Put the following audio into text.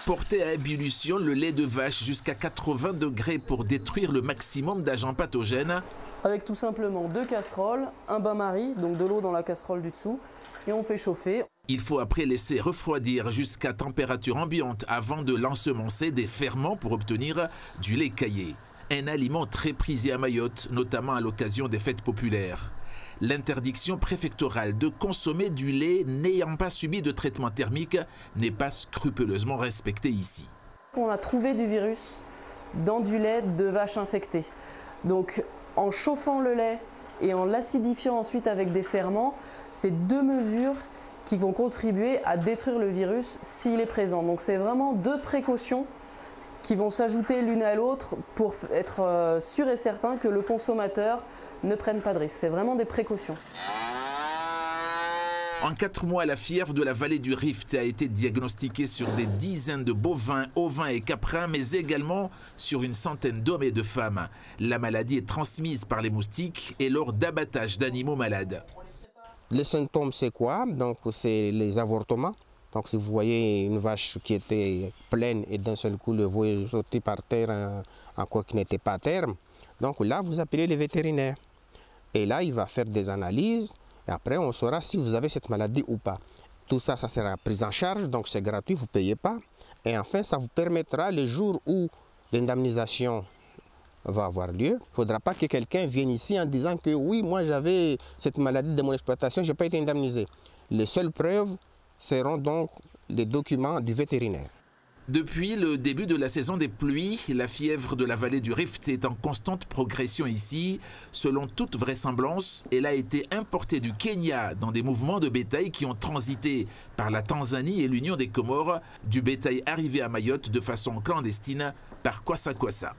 Porter à ébullition le lait de vache jusqu'à 80 degrés pour détruire le maximum d'agents pathogènes. Avec tout simplement 2 casseroles, un bain-marie, donc de l'eau dans la casserole du dessous, et on fait chauffer. Il faut après laisser refroidir jusqu'à température ambiante avant de l'ensemencer des ferments pour obtenir du lait caillé. Un aliment très prisé à Mayotte, notamment à l'occasion des fêtes populaires. L'interdiction préfectorale de consommer du lait n'ayant pas subi de traitement thermique n'est pas scrupuleusement respectée ici. On a trouvé du virus dans du lait de vache infecté. Donc en chauffant le lait et en l'acidifiant ensuite avec des ferments, c'est 2 mesures qui vont contribuer à détruire le virus s'il est présent. Donc c'est vraiment 2 précautions qui vont s'ajouter l'une à l'autre pour être sûr et certain que le consommateur ne prenne pas de risque. C'est vraiment des précautions. En 4 mois, la fièvre de la vallée du Rift a été diagnostiquée sur des dizaines de bovins, ovins et caprins, mais également sur une centaine d'hommes et de femmes. La maladie est transmise par les moustiques et lors d'abattage d'animaux malades. Les symptômes, c'est quoi? Donc, c'est les avortements. Donc, si vous voyez une vache qui était pleine et d'un seul coup, le veau est sauté par terre en quoi qui n'était pas à terme, donc là, vous appelez les vétérinaires. Et là, il va faire des analyses et après, on saura si vous avez cette maladie ou pas. Tout ça, ça sera pris en charge, donc c'est gratuit, vous ne payez pas. Et enfin, ça vous permettra, le jour où l'indemnisation va avoir lieu, il ne faudra pas que quelqu'un vienne ici en disant que oui, moi j'avais cette maladie de mon exploitation, je n'ai pas été indemnisé. Les seules preuves seront donc les documents du vétérinaire. Depuis le début de la saison des pluies, la fièvre de la vallée du Rift est en constante progression ici. Selon toute vraisemblance, elle a été importée du Kenya dans des mouvements de bétail qui ont transité par la Tanzanie et l'Union des Comores, du bétail arrivé à Mayotte de façon clandestine par Kwassa Kwassa.